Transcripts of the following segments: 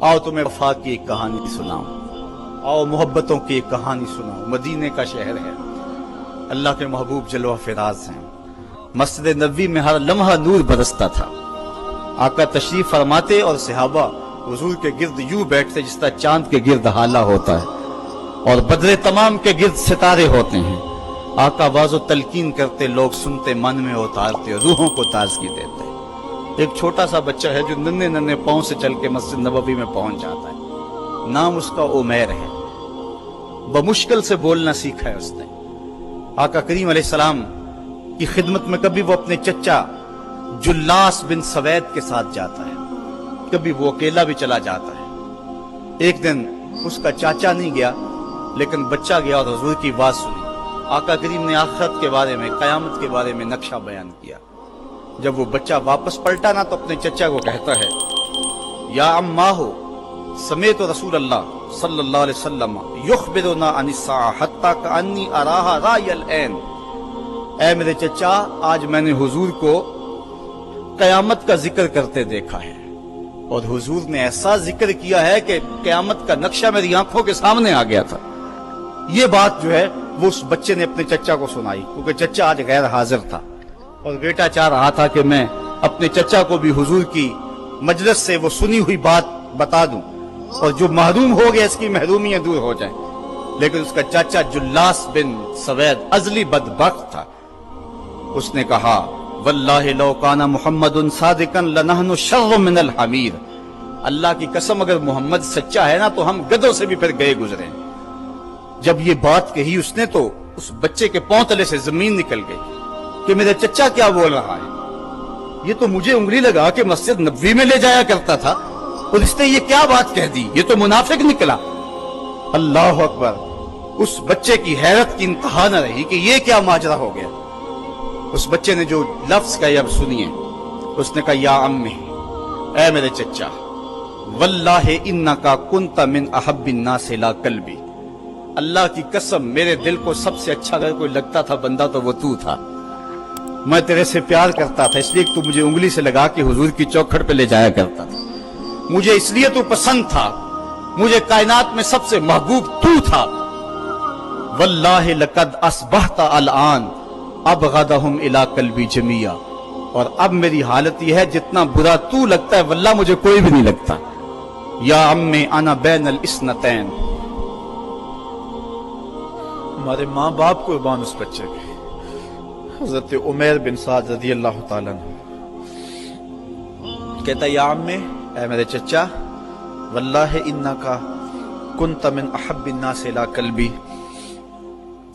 آؤ تمہیں وفا کی ایک کہانی سناؤں، آؤ محبتوں کی ایک کہانی سناؤں۔ مدینے کا شہر ہے، اللہ کے محبوب جلوہ فراز ہیں۔ مسجد نبوی میں ہر لمحہ نور برستا تھا۔ آقا تشریف فرماتے اور صحابہ حضور کے گرد یوں بیٹھتے جس طرح چاند کے گرد ہالہ ہوتا ہے اور بدر تمام کے گرد ستارے ہوتے ہیں۔ آقا واز و تلقین کرتے، لوگ سنتے، من میں اتارتے، روحوں کو تازگی دیتے۔ ایک چھوٹا سا بچہ ہے جو ننھے ننھے پاؤں سے چل کے مسجد نبوی میں پہنچ جاتا ہے۔ نام اس کا عمیر ہے۔ بمشکل سے بولنا سیکھا ہے اس نے۔ آقا کریم علیہ السلام کی خدمت میں کبھی وہ اپنے چچا جلاس بن سوید کے ساتھ جاتا ہے، کبھی وہ اکیلا بھی چلا جاتا ہے۔ ایک دن اس کا چاچا نہیں گیا لیکن بچہ گیا اور حضور کی بات سنی۔ آقا کریم نے آخرت کے بارے میں، قیامت کے بارے میں نقشہ بیان کیا۔ جب وہ بچہ واپس پلٹا نا تو اپنے چچا کو کہتا ہے، یا اماہو سمیت رسول اللہ صلی اللہ علیہ وسلم یخبرنا عن الساعہ حتی کانی اراہا رای العین۔ اے میرے چچا، آج میں نے حضور کو قیامت کا ذکر کرتے دیکھا ہے، اور حضور نے ایسا ذکر کیا ہے کہ قیامت کا نقشہ میری آنکھوں کے سامنے آ گیا تھا۔ یہ بات جو ہے وہ اس بچے نے اپنے چچا کو سنائی، کیونکہ چچا آج غیر حاضر تھا اور بیٹا چاہ رہا تھا کہ میں اپنے چچا کو بھی حضور کی مجلس سے وہ سنی ہوئی بات بتا دوں اور جو محروم ہو گیا اس کی محرومیاں دور ہو جائیں۔ لیکن اس کا چاچا جلاس بن سوید ازلی بدبخت تھا۔ اس نے کہا، واللہ لو کان محمد صادقا لنحن شر من الحمیر۔ اللہ کی قسم اگر محمد سچا ہے نا تو ہم گدھوں سے بھی پھر گئے گزرے۔ جب یہ بات کہی اس نے تو اس بچے کے پاؤں تلے سے زمین نکل گئی کہ میرا چچا کیا بول رہا ہے۔ یہ تو مجھے انگلی لگا کے مسجد نبوی میں لے جایا کرتا تھا اور اس نے یہ کیا بات کہہ دی، یہ تو منافق نکلا۔ اللہ اکبر! اس بچے کی حیرت کی انتہا نہ رہی کہ یہ کیا ماجرا ہو گیا۔ اس بچے نے جو لفظ کہے اب سنیے۔ اس نے کہا، یا امی، اے میرے چچا، واللہ انکا کنت من احب الناس الی قلبی۔ اللہ کی قسم میرے دل کو سب سے اچھا اگر کوئی لگتا تھا بندہ تو وہ تو تھا۔ میں تیرے سے پیار کرتا تھا اس لیے کہ تو مجھے انگلی سے لگا کے حضور کی چوکھٹ پہ لے جایا کرتا تھا۔ مجھے اس لیے تو پسند تھا، مجھے کائنات میں سب سے محبوب تو تھا۔ واللہ لقد اصبحت الان ابغضهم الی قلبی جمیعا۔ اور اب میری حالت یہ ہے جتنا برا تو لگتا ہے واللہ مجھے کوئی بھی نہیں لگتا۔ یا امی انا بین الاثنتین۔ ہمارے ماں باپ قربان اس بچے کے۔ حضرت عمیر بن سعد رضی اللہ تعالیٰ عنہ کہتا، یا امی، اے میرے چچا، واللہ انکا کنت من احب الناس الی قلبی۔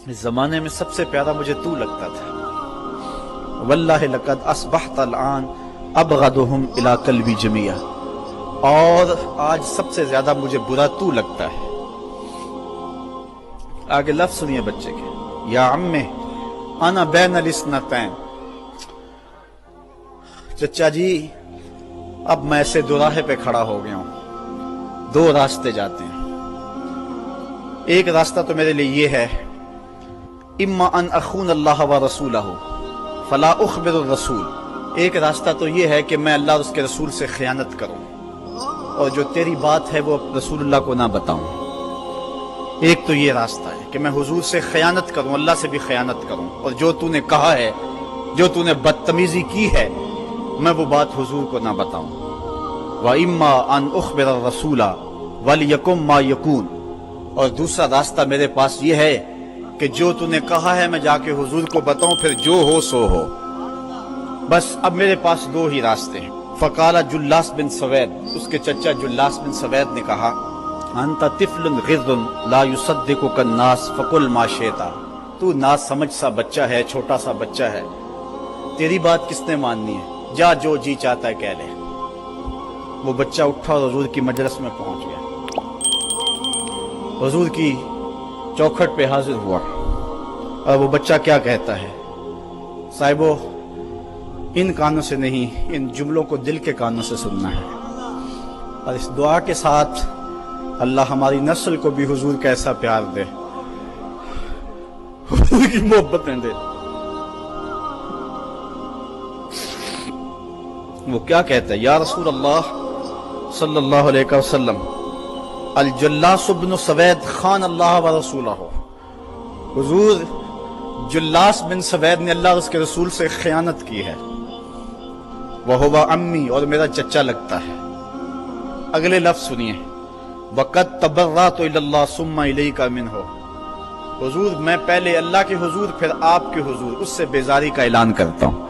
اس زمانے میں سب سے پیارا مجھے تو لگتا تھا۔ واللہ لقد اصبحت الان ابغضهم الی قلبی جمیعا۔ اور آج سب سے زیادہ مجھے برا تو لگتا ہے۔ آگے لفظ سنیے بچے کے، یا امی انا بین الاثنتین۔ چچا جی، اب میں ایسے دوراہے پہ کھڑا ہو گیا ہوں، دو راستے جاتے ہیں۔ ایک راستہ تو میرے لیے یہ ہے، اما ان اخون اللہ و رسولہ فلا اخبر الرسول۔ ایک راستہ تو یہ ہے کہ میں اللہ اور اس کے رسول سے خیانت کروں اور جو تیری بات ہے وہ رسول اللہ کو نہ بتاؤں۔ ایک تو یہ راستہ ہے کہ میں حضور سے خیانت کروں، اللہ سے بھی خیانت کروں، اور جو تو نے کہا ہے، جو تو نے بدتمیزی کی ہے، میں وہ بات حضور کو نہ بتاؤں۔ وَإِمَّا أَنْ أُخْبِرَ الرَّسُولَ وَلْيَكُنْ مَا يَكُونُ۔ اور دوسرا راستہ میرے پاس یہ ہے کہ جو تو نے کہا ہے میں جا کے حضور کو بتاؤں، پھر جو ہو سو ہو۔ بس اب میرے پاس دو ہی راستے ہیں۔ فقال جلاس بن سوید، اس کے چچا جلاس بن سوید نے کہا، انت طفل غض لا یصدقک الناس فقل ما شئت۔ تو نا سمجھ سا بچہ ہے، چھوٹا سا بچہ ہے، تیری بات کس نے ماننی ہے، جا جو جی چاہتا ہے کہہ لے۔ وہ بچہ اٹھا اور حضور کی مجلس میں پہنچ گیا، حضور کی چوکھٹ پہ حاضر ہوا۔ اور وہ بچہ کیا کہتا ہے، صاحبو ان کانوں سے نہیں، ان جملوں کو دل کے کانوں سے سننا ہے، اور اس دعا کے ساتھ اللہ ہماری نسل کو بھی حضور کا ایسا پیار دے، حضور کی محبتیں دے۔ وہ کیا کہتا ہے، یا رسول اللہ صلی اللہ علیہ وسلم الجلاس بن سوید خان اللہ و رسولہ، حضور جلاس بن سوید نے اللہ اور اس کے رسول سے خیانت کی ہے، وہو امی، اور میرا چچا لگتا ہے۔ اگلے لفظ سنیے، وقد تبرأت الی اللہ ثم الیک منہ، حضور میں پہلے اللہ کے حضور پھر آپ کے حضور اس سے بیزاری کا اعلان کرتا ہوں۔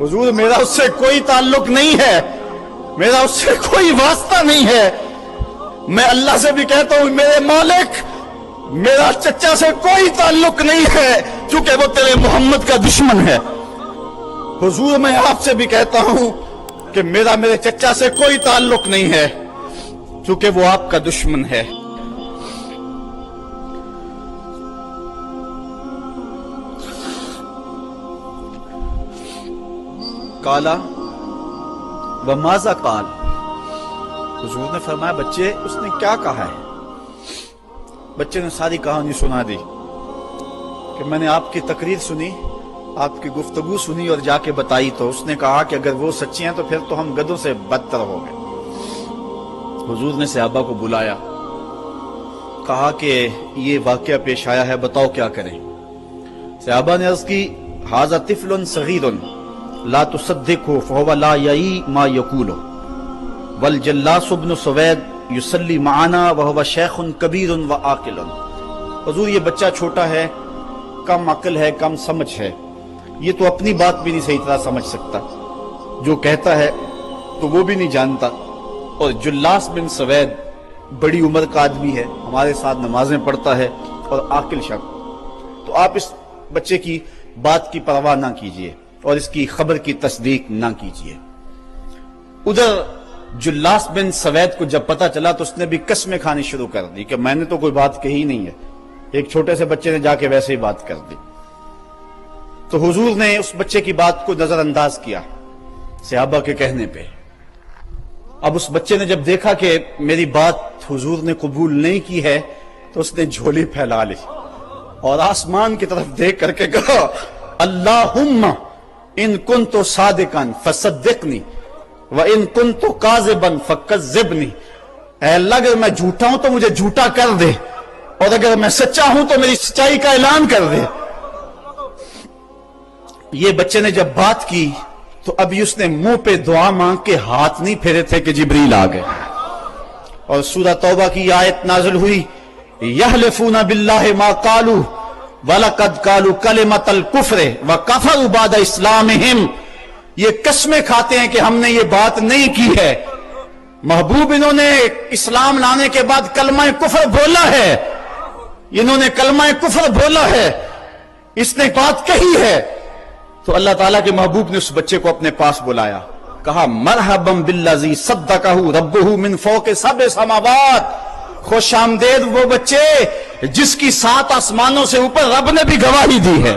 حضور میرا اس سے کوئی تعلق نہیں ہے، میرا اس سے کوئی واسطہ نہیں ہے۔ میں اللہ سے بھی کہتا ہوں میرے مالک میرا چچا سے کوئی تعلق نہیں ہے، چونکہ وہ تیرے محمد کا دشمن ہے۔ حضور میں آپ سے بھی کہتا ہوں کہ میرے چچا سے کوئی تعلق نہیں ہے، چونکہ وہ آپ کا دشمن ہے۔ کالا وماذا قال، حضور نے فرمایا بچے اس نے کیا کہا ہے؟ بچے نے ساری کہانی سنا دی کہ میں نے آپ کی تقریر سنی، آپ کی گفتگو سنی اور جا کے بتائی، تو اس نے کہا کہ اگر وہ سچی ہیں تو پھر تو ہم گدھوں سے بدتر ہو گئے۔ حضور نے صحابہ کو بلایا، کہا کہ یہ واقعہ پیش آیا ہے، بتاؤ کیا کریں؟ صحابہ نے عرض کی ھذا طفل صغیر لا تصدقه فهو لا یعی ما یقول والجلاس بن سوید یصلی معنا وهو شیخ کبیر وعاقل، حضور یہ بچہ چھوٹا ہے، کم عقل ہے، کم سمجھ ہے، یہ تو اپنی بات بھی نہیں صحیح طرح سمجھ سکتا، جو کہتا ہے تو وہ بھی نہیں جانتا، اور جلاس بن سوید بڑی عمر کا آدمی ہے، ہمارے ساتھ نمازیں پڑھتا ہے اور عاقل شخص، تو آپ اس بچے کی بات کی پرواہ نہ کیجئے اور اس کی خبر کی تصدیق نہ کیجئے۔ ادھر جلاس بن سوید کو جب پتا چلا تو اس نے بھی قسمیں کھانی شروع کر دی کہ میں نے تو کوئی بات کہی نہیں ہے، ایک چھوٹے سے بچے نے جا کے ویسے ہی بات کر دی۔ تو حضور نے اس بچے کی بات کو نظر انداز کیا صحابہ کے کہنے پہ۔ اب اس بچے نے جب دیکھا کہ میری بات حضور نے قبول نہیں کی ہے تو اس نے جھولی پھیلا لی اور آسمان کی طرف دیکھ کر کے کہا اللہم ان کنت صادقا فصدقنی وان کنت کاذبا فکذبنی، اے اللہ اگر میں جھوٹا ہوں تو مجھے جھوٹا کر دے، اور اگر میں سچا ہوں تو میری سچائی کا اعلان کر دے۔ یہ بچے نے جب بات کی تو ابھی اس نے منہ پہ دعا مانگ کے ہاتھ نہیں پھیرے تھے کہ جبریل آ گئے، اور سورہ توبہ کی آیت نازل ہوئی یحلفون باللہ ما قالوا وَلَقَدْ قَالُوا كَلِمَةَ الْكُفْرِ وَكَفَرُوا بَعْدَ إِسْلَامِهِمْ، یہ قسمیں کھاتے ہیں کہ ہم نے یہ بات نہیں کی ہے، محبوب انہوں نے اسلام لانے کے بعد کلمہ کفر بولا ہے، انہوں نے کلمہ کفر بولا ہے، اس نے بات کہی ہے۔ تو اللہ تعالیٰ کے محبوب نے اس بچے کو اپنے پاس بلایا، کہا مرحبا بالذی صدقہ ربہ من فوق سبع سماوات، خوش آمدید وہ بچے جس کی 7 آسمانوں سے اوپر رب نے بھی گواہی دی ہے،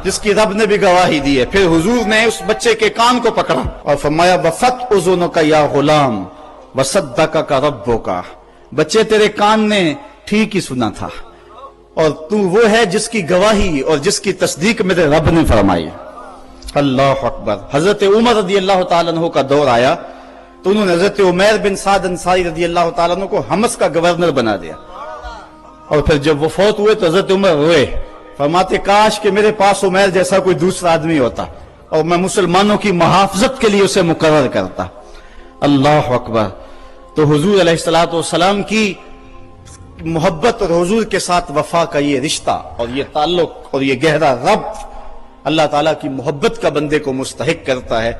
جس کی رب نے بھی گواہی دی ہے۔ پھر حضور نے اس بچے کے کان کو پکڑا اور فرمایا وفت اذنک یا غلام وصدقک ربک، بچے تیرے کان نے ٹھیک ہی سنا تھا، اور تو وہ ہے جس کی گواہی اور جس کی تصدیق میرے رب نے فرمائی۔ اللہ اکبر۔ حضرت عمر رضی اللہ تعالیٰ عنہ کا دور آیا تو انہوں نے حضرت عمیر بن سعد انصاری رضی اللہ تعالیٰ عنہ کو حمص کا گورنر بنا دیا، اور پھر جب وہ فوت ہوئے تو حضرت عمر روئے، فرماتے کاش کہ میرے پاس عمیر جیسا کوئی دوسرا آدمی ہوتا اور میں مسلمانوں کی محافظت کے لیے اسے مقرر کرتا۔ اللہ اکبر۔ تو حضور علیہ الصلوۃ والسلام کی محبت اور حضور کے ساتھ وفا کا یہ رشتہ اور یہ تعلق اور یہ گہرا ربط اللہ تعالیٰ کی محبت کا بندے کو مستحق کرتا ہے۔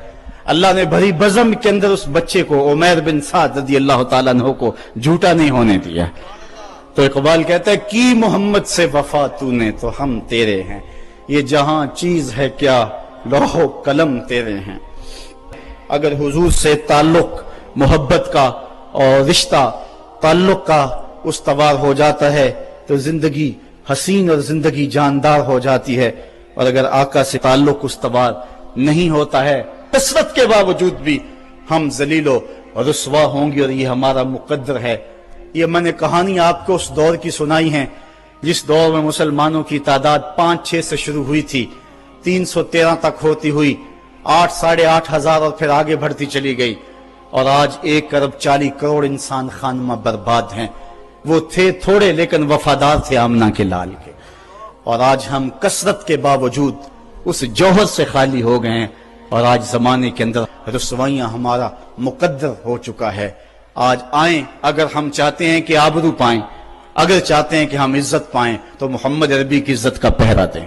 اللہ نے بھری بزم کے اندر اس بچے کو عمیر بن سعد رضی اللہ تعالیٰ عنہ کو جھوٹا نہیں ہونے دیا۔ تو اقبال کہتا ہے کی محمد سے وفا تو نے تو ہم تیرے ہیں، یہ جہاں چیز ہے کیا لوح و قلم تیرے ہیں۔ اگر حضور سے تعلق محبت کا اور رشتہ تعلق کا استوار ہو جاتا ہے تو زندگی حسین اور زندگی جاندار ہو جاتی ہے، اور اگر آقا سے تعلق استوار نہیں ہوتا ہے کثرت کے باوجود بھی ہم ذلیل و رسوا ہوں گے، اور یہ ہمارا مقدر ہے۔ یہ میں نے کہانی آپ کو اس دور کی سنائی ہے جس دور میں مسلمانوں کی تعداد 5-6 سے شروع ہوئی تھی، 313 تک ہوتی ہوئی، 8 ساڑھے 8 ہزار اور پھر آگے بڑھتی چلی گئی۔ اور آج 1,40,00,000,000 انسان خانمہ برباد ہیں. وہ تھے تھوڑے لیکن وفادار تھے آمنہ کے لال کے. اور آج ہم کثرت کے باوجود اس جوہر سے خالی ہو گئے ہیں اور آج زمانے کے اندر رسوائیاں ہمارا مقدر ہو چکا ہے. آج آئیں اگر ہم چاہتے ہیں کہ آبرو پائیں، اگر چاہتے ہیں کہ ہم عزت پائیں تو محمد عربی کی عزت کا پہرا دیں،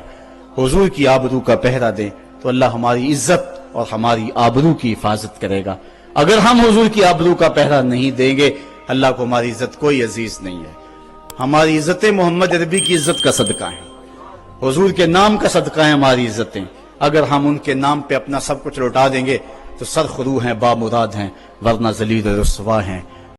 حضور کی آبرو کا پہرا دیں تو اللہ ہماری عزت اور ہماری آبرو کی حفاظت کرے گا. اگر ہم حضور کی آبرو کا پہرا نہیں دیں گے اللہ کو ہماری عزت کوئی عزیز نہیں ہے. ہماری عزتیں محمد عربی کی عزت کا صدقہ ہیں، حضور کے نام کا صدقہ ہے ہماری عزتیں. اگر ہم ان کے نام پہ اپنا سب کچھ لوٹا دیں گے تو سرخرو ہیں، بامراد ہیں، ورنہ ذلیل و رسوا ہیں.